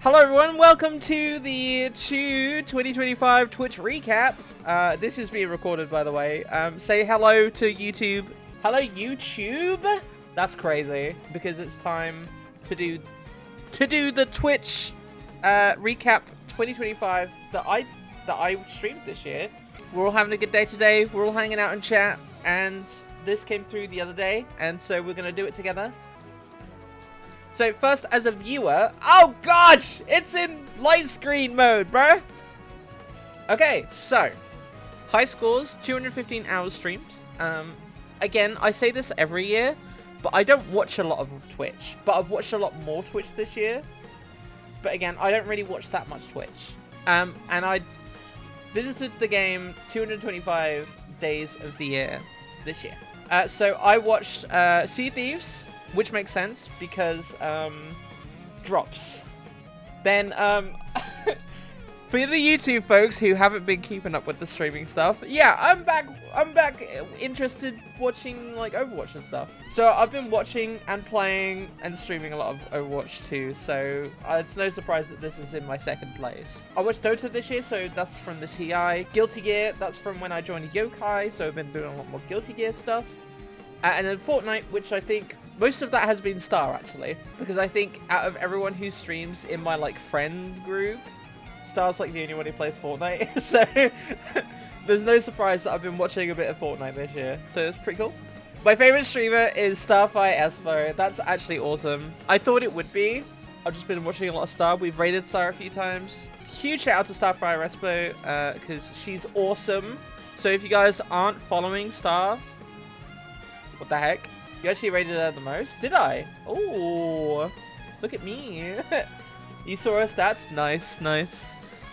Hello everyone, welcome to the 2025 Twitch recap. This is being recorded, by the way. Say hello to YouTube. Hello YouTube? That's crazy, because it's time to do the Twitch recap 2025 that I streamed this year. We're all having a good day today. We're all hanging out in chat, and this came through the other day, and so we're gonna do it together. So first, as a viewer, oh gosh, it's in light screen mode, bro. Okay, so high scores, 215 hours streamed. Again, I say this every year, but I don't watch a lot of Twitch. But I've watched a lot more Twitch this year. But again, I don't really watch that much Twitch. And I visited the game 225 days of the year this year. So I watched Sea Thieves, which makes sense because drops. Then for the YouTube folks who haven't been keeping up with the streaming stuff, yeah, I'm back interested watching like Overwatch and stuff. So I've been watching and playing and streaming a lot of Overwatch too, so it's no surprise that this is in my second place. I watched Dota this year, so that's from the TI. Guilty Gear, that's from when I joined Yokai, so I've been doing a lot more Guilty Gear stuff. And then Fortnite, which I think most of that has been Star, actually, because I think out of everyone who streams in my like friend group, Star's like the only one who plays Fortnite. So there's no surprise that I've been watching a bit of Fortnite this year, so it's pretty cool. My favorite streamer is Starfire Espo. That's actually awesome. I thought it would be. I've just been watching a lot of Star. We've raided Star a few times. Huge shout out to Starfire Espo because she's awesome. So if you guys aren't following Star, what the heck? You actually rated her the most? Did I? Oh, look at me. You saw her stats? Nice, nice.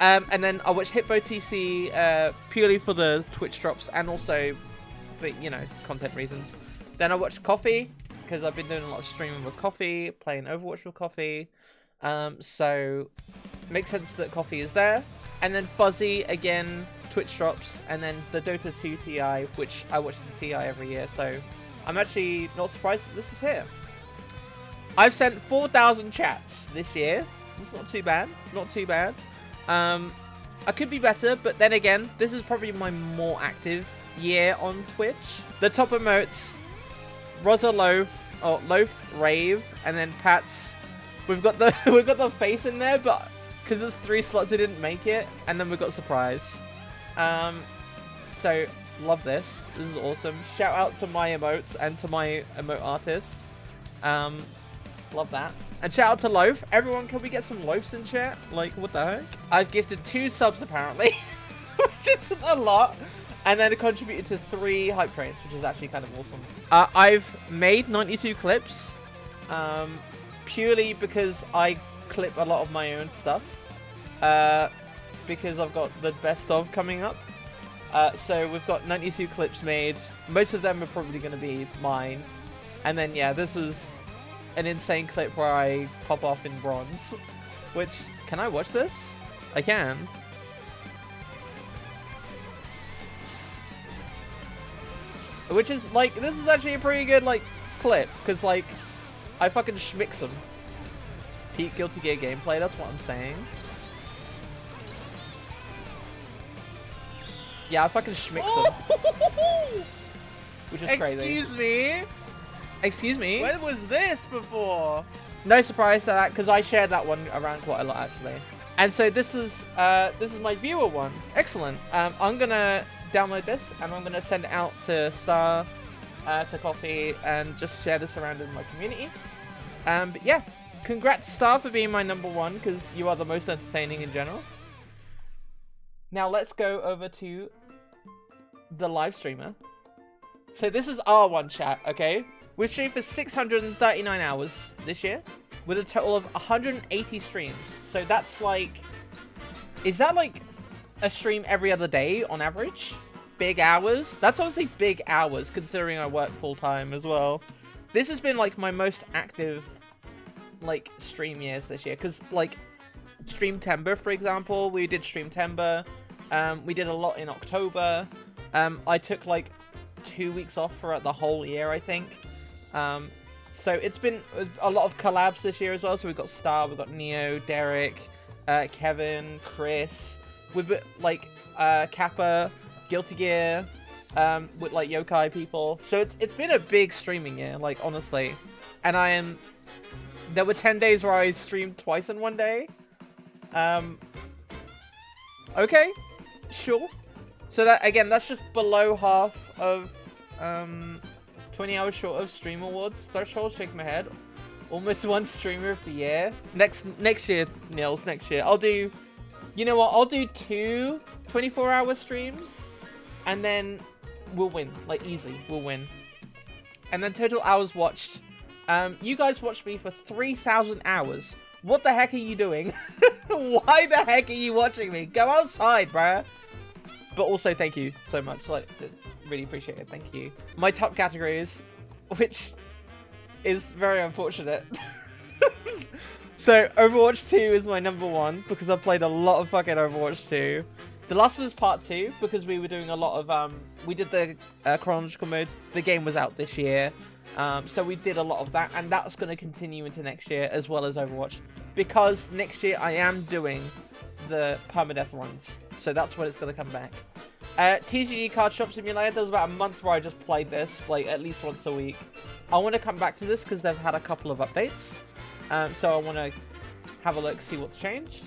And then I watched Hitbo TC purely for the Twitch drops and also for, you know, content reasons. Then I watched Coffee because I've been doing a lot of streaming with Coffee, playing Overwatch with Coffee. So it makes sense that Coffee is there. And then Fuzzy, again, Twitch drops. And then the Dota 2 TI, which I watch the TI every year, so I'm actually not surprised that this is here. I've sent 4,000 chats this year. It's not too bad. Not too bad. I could be better, but then again, this is probably my more active year on Twitch. The top emotes, Rozzachu, Loaf, Rave, and then Pats. We've got the face in there, but because there's 3 slots, it didn't make it. And then we've got Surprise. So love this. This is awesome. Shout out to my emotes and to my emote artist. Love that. And shout out to Loaf. Everyone, can we get some loafs in chat? Like, what the heck? I've gifted 2 subs apparently, which is a lot. And then it contributed to 3 hype trains, which is actually kind of awesome. I've made 92 clips, purely because I clip a lot of my own stuff. Because I've got the best of coming up. So we've got 92 clips made. Most of them are probably going to be mine. And then, yeah, this was an insane clip where I pop off in bronze. Which, can I watch this? I can. Which is, like, this is actually a pretty good, like, clip. Because, like, I fucking schmix them. Peak Guilty Gear gameplay, that's what I'm saying. Yeah, I fucking schmix them. Which is crazy. Excuse me? Excuse me? When was this before? No surprise to that, because I shared that one around quite a lot, actually. And so this is my viewer one. Excellent. I'm going to download this, and I'm going to send it out to Star, to Coffee, and just share this around in my community. But yeah, congrats, Star, for being my #1, because you are the most entertaining in general. Now let's go over to the live streamer. So this is our one, chat, okay? We streamed for 639 hours this year with a total of 180 streams. So that's like, is that like a stream every other day on average? Big hours? That's honestly big hours considering I work full time as well. This has been like my most active like stream years this year, because like Streamtember, for example, we did Streamtember. We did a lot in October. I took like 2 weeks off throughout the whole year, I think. So it's been a lot of collabs this year as well. So we've got Star, we've got Neo, Derek, Kevin, Chris. We've got like Kappa, Guilty Gear, with like yokai people. So it's been a big streaming year, like honestly. And there were 10 days where I streamed twice in one day. Okay, sure. So that, again, that's just below half of 20 hours short of Stream Awards threshold. Shake my head. Almost one streamer of the year. Next year, Nils, next year. I'll do, you know what? I'll do 2 24-hour streams, and then we'll win. Like, easy, we'll win. And then total hours watched. You guys watched me for 3,000 hours. What the heck are you doing? Why the heck are you watching me? Go outside, bruh. But also, thank you so much. Like, it's really appreciated. Thank you. My top categories, which is very unfortunate. So, Overwatch 2 is my number 1 because I played a lot of fucking Overwatch 2. The Last of Us Part 2 because we were doing a lot of, we did the chronological mode. The game was out this year. So we did a lot of that, and that's going to continue into next year as well as Overwatch, because next year I am doing the permadeath runs, so that's when it's going to come back. TCG Card Shop Simulator, there was about a month where I just played this, like, at least once a week. I want to come back to this because they've had a couple of updates, so I want to have a look, see what's changed.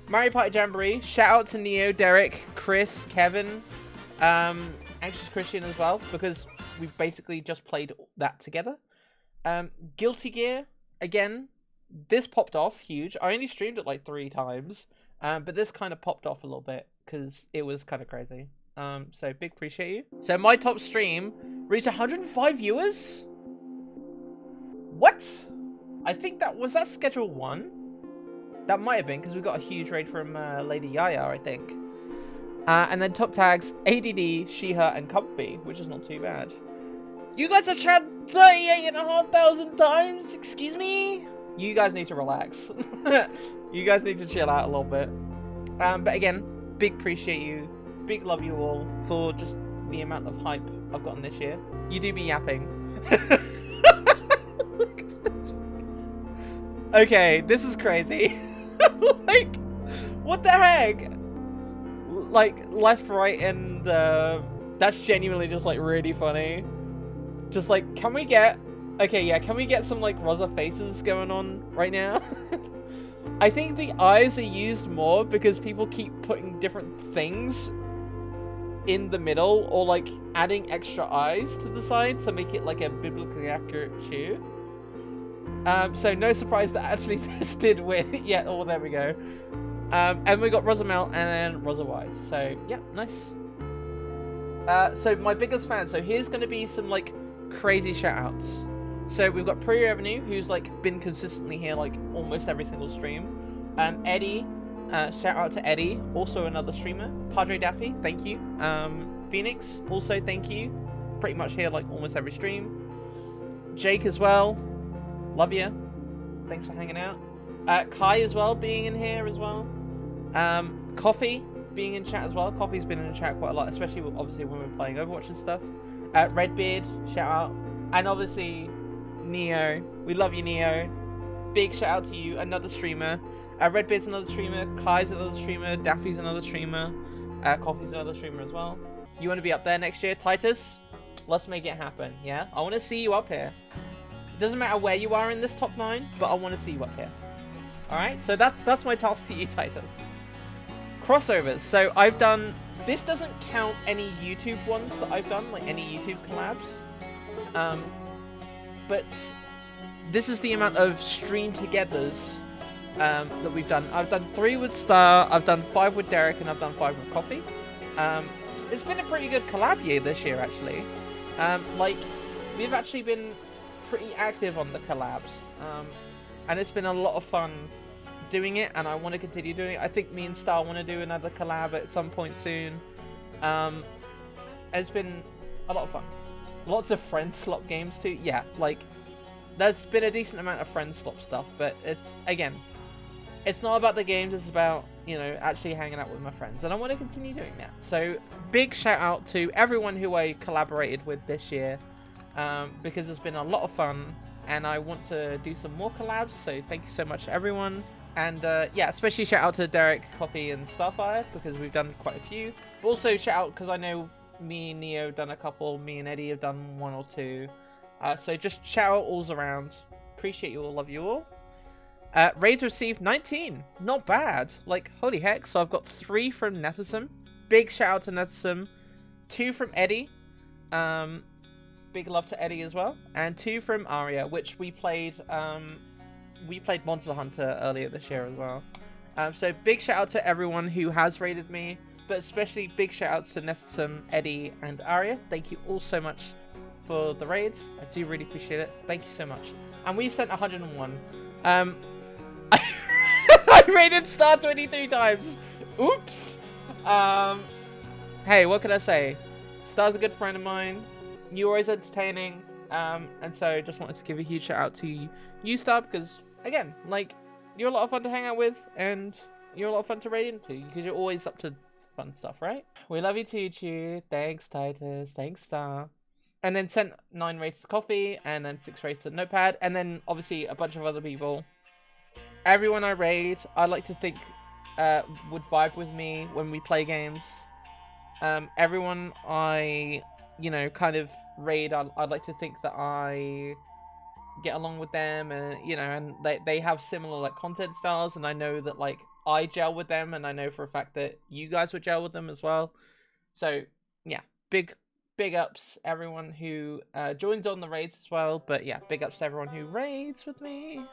Mario Party Jamboree, shout out to Neo, Derek, Chris, Kevin, Anxious Christian as well, because we've basically just played that together. Guilty Gear, again, this popped off huge. I only streamed it like 3 times, but this kind of popped off a little bit because it was kind of crazy. So big appreciate you. So my top stream reached 105 viewers. What? I think that was schedule 1. That might have been because we got a huge raid from Lady Yaya, I think. And then top tags, ADD, She, Her, and Comfy, which is not too bad. You guys have chat 38,500 times? Excuse me? You guys need to relax. You guys need to chill out a little bit. But again, big appreciate you. Big love you all for just the amount of hype I've gotten this year. You do be yapping. Okay, this is crazy. Like, what the heck? Like, left, right, and that's genuinely just, like, really funny. Just, like, can we get... Okay, yeah, can we get some, like, Rozza faces going on right now? I think the eyes are used more because people keep putting different things in the middle, or, like, adding extra eyes to the side to make it, like, a biblically accurate chew. So no surprise that actually this did win. Yeah, oh, there we go. And we got Rosamel and then Rozza Wise. So, yeah, nice. So, my biggest fan. So, here's going to be some, like, crazy shout-outs. So, we've got Pre-Revenue, who's, like, been consistently here, like, almost every single stream. Eddie, shout-out to Eddie, also another streamer. Padre Daffy, thank you. Phoenix, also thank you. Pretty much here, like, almost every stream. Jake as well. Love you. Thanks for hanging out. Kai as well, being in here as well. Coffee being in chat as well. Coffee's been in the chat quite a lot, especially obviously when we're playing Overwatch and stuff. Redbeard, shout out. And obviously, Neo. We love you, Neo. Big shout out to you, another streamer. Redbeard's another streamer. Kai's another streamer. Daffy's another streamer. Coffee's another streamer as well. You want to be up there next year, Titus? Let's make it happen, yeah? I want to see you up here. It doesn't matter where you are in this top 9, but I want to see you up here. Alright, so that's my task to you, Titus. Crossovers. So I've done... This doesn't count any YouTube ones that I've done, like any YouTube collabs. But this is the amount of stream togethers that we've done. I've done 3 with Star, I've done 5 with Derek, and I've done 5 with Coffee. It's been a pretty good collab year this year, actually. Like, we've actually been pretty active on the collabs. And it's been a lot of fun doing it, and I want to continue doing it. I think me and Star want to do another collab at some point soon. And it's been a lot of fun. Lots of friend slop games too. Yeah, like, there's been a decent amount of friend slop stuff, but it's, again, it's not about the games, it's about, you know, actually hanging out with my friends, and I want to continue doing that. So, big shout out to everyone who I collaborated with this year, because it's been a lot of fun, and I want to do some more collabs, so thank you so much everyone. And yeah, especially shout out to Derek, Coffee, and Starfire, because we've done quite a few. But also shout out because I know me and Neo have done a couple, me and Eddie have done 1 or 2. So just shout out alls around. Appreciate you all, love you all. Raids received 19. Not bad. Like, holy heck. So I've got 3 from Nethersum. Big shout out to Nethersum. 2 from Eddie. Big love to Eddie as well. And 2 from Aria, which we played Monster Hunter earlier this year as well. So big shout out to everyone who has raided me, but especially big shout outs to Nethersum, Eddie, and Aria. Thank you all so much for the raids. I do really appreciate it. Thank you so much. And we've sent 101. I raided Star 23 times. Oops. Hey, what can I say? Star's a good friend of mine. You're always entertaining. And so just wanted to give a huge shout out to you, Star, because again, like, you're a lot of fun to hang out with, and you're a lot of fun to raid into, because you're always up to fun stuff, right? We love you too, Chu. Thanks, Titus. Thanks, Star. And then sent 9 raids to Coffee, and then 6 raids to Notepad, and then obviously a bunch of other people. Everyone I raid, I like to think would vibe with me when we play games. Everyone I, kind of raid, I'd like to think that I get along with them, and and they have similar like content styles, and I know that like I gel with them, and I know for a fact that you guys would gel with them as well. So yeah, big ups everyone who joins on the raids as well. But yeah, big ups to everyone who raids with me.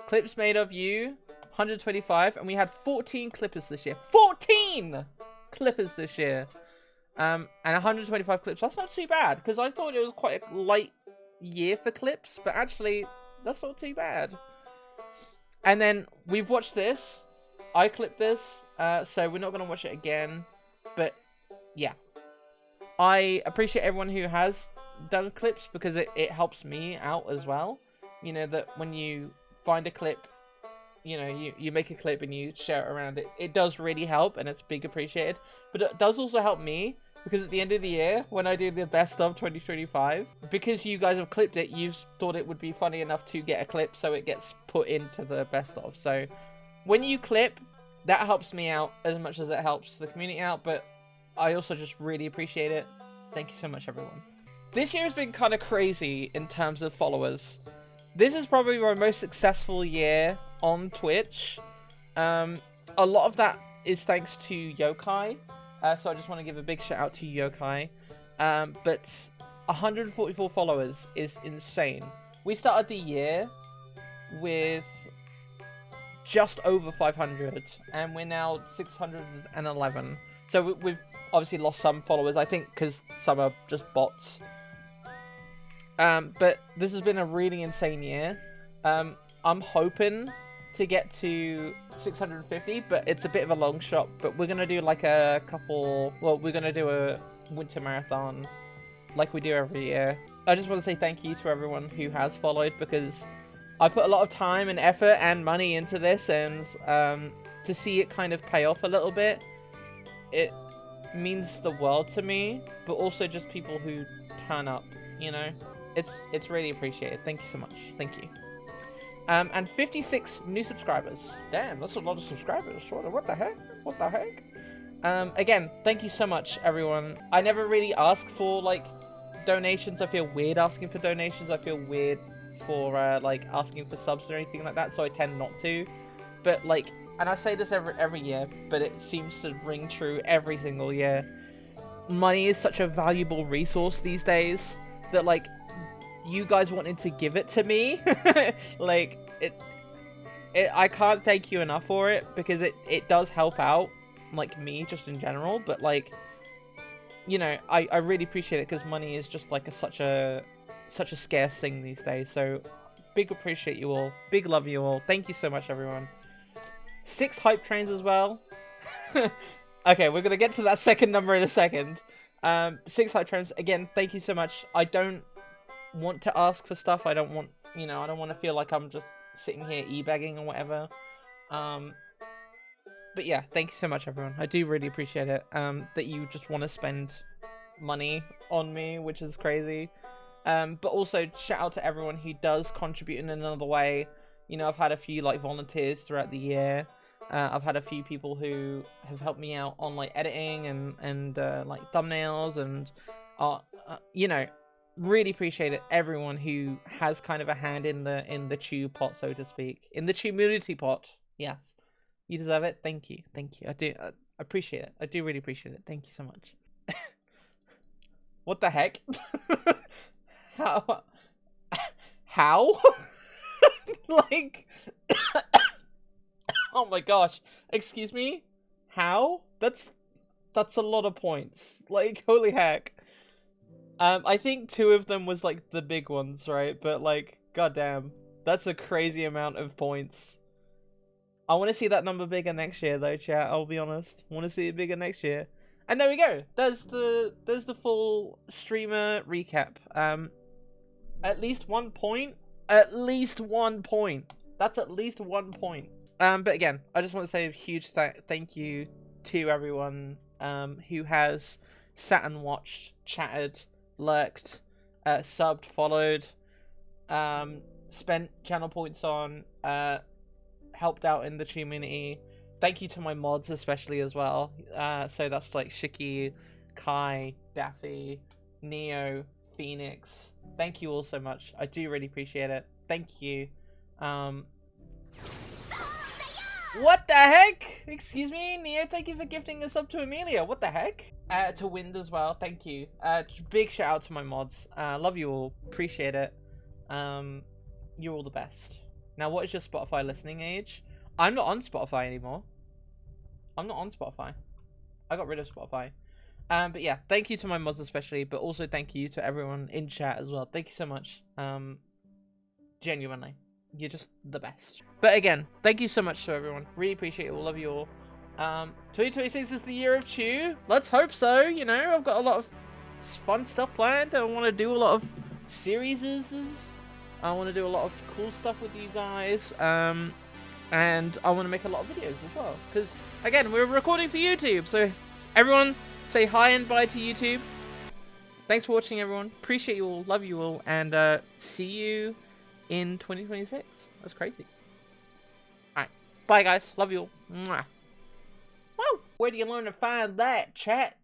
Clips made of you, 125, and we had 14 clippers this year. 14 clippers this year. And 125 clips. That's not too bad, because I thought it was quite a light year for clips, but actually that's not too bad. And then we've watched this. I clipped this, so we're not going to watch it again. But yeah, I appreciate everyone who has done clips, because it helps me out as well. That when you find a clip, you make a clip and you share it around, it does really help, and it's big appreciated. But it does also help me, because at the end of the year, when I do the best of 2025, because you guys have clipped it, you thought it would be funny enough to get a clip, so it gets put into the best of. So when you clip, that helps me out as much as it helps the community out, but I also just really appreciate it. Thank you so much, everyone. This year has been kind of crazy in terms of followers. This is probably my most successful year on Twitch. A lot of that is thanks to Yokai. So I just want to give a big shout out to Yokai. But 144 followers is insane. We started the year with just over 500, and we're now 611. So we've obviously lost some followers, I think, because some are just bots. But this has been a really insane year. I'm hoping to get to 650, but it's a bit of a long shot. But we're gonna do like a couple. Well, we're gonna do a winter marathon, like we do every year. I just want to say thank you to everyone who has followed, because I put a lot of time and effort and money into this, and to see it kind of pay off a little bit, it means the world to me. But also just people who turn up, it's really appreciated. Thank you so much. Thank you. And 56 new subscribers. Damn, that's a lot of subscribers. What the heck? What the heck? Again, thank you so much, everyone. I never really ask for, like, donations. I feel weird asking for donations. I feel weird for, like, asking for subs or anything like that, so I tend not to. But, like, and I say this every year, but it seems to ring true every single year. Money is such a valuable resource these days that, like, you guys wanted to give it to me. Like, I can't thank you enough for it, because it does help out, like, me just in general. But, like, I really appreciate it, because money is just like such a scarce thing these days. So big appreciate you all, big love you all. Thank you so much, everyone. 6 hype trains as well. Okay, we're gonna get to that second number in a second. 6 hype trains again. Thank you so much. I don't want to ask for stuff. I don't want, I don't want to feel like I'm just sitting here e-bagging or whatever. But yeah, thank you so much, everyone. I do really appreciate it. That you just want to spend money on me, which is crazy. But also shout out to everyone who does contribute in another way. You know, I've had a few like volunteers throughout the year. I've had a few people who have helped me out on like editing and like thumbnails and you know, really appreciate it. Everyone who has kind of a hand in the tube pot, so to speak, in the community pot. Yes, you deserve it. Thank you, thank you. I appreciate it. I do really appreciate it. Thank you so much. What the heck? How? How? Like, oh my gosh. Excuse me? How? That's a lot of points. Like, holy heck. I think 2 of them was like the big ones, right? But like, goddamn, that's a crazy amount of points. I want to see that number bigger next year, though, chat. I'll be honest. I want to see it bigger next year. And there we go. There's the full streamer recap. At least 1 point. At least 1 point. That's at least 1 point. But again, I just want to say a huge thank you to everyone who has sat and watched, chatted, lurked, subbed, followed, spent channel points on, helped out in the community. Thank you to my mods especially as well. So that's like Shiki, Kai, Daffy, Neo, Phoenix. Thank you all so much. I do really appreciate it. Thank you. What the heck? Excuse me, Neo, thank you for gifting a sub to Amelia. What the heck? To Wind as well, thank you. Big shout out to my mods. Love you all. Appreciate it. You're all the best. Now, what is your Spotify listening age? I'm not on Spotify anymore. I'm not on Spotify. I got rid of Spotify. But yeah, thank you to my mods especially, but also thank you to everyone in chat as well. Thank you so much. Genuinely. You're just the best. But again, thank you so much to everyone. Really appreciate it all. Love you all. 2026 is the year of Chew. Let's hope so. You know, I've got a lot of fun stuff planned. I want to do a lot of series. I want to do a lot of cool stuff with you guys. And I want to make a lot of videos as well. Because, again, we're recording for YouTube. So, everyone, say hi and bye to YouTube. Thanks for watching, everyone. Appreciate you all. Love you all. And see you in 2026. That's crazy. Alright. Bye, guys. Love you all. Mwah. Woo! Where do you learn to find that, chat?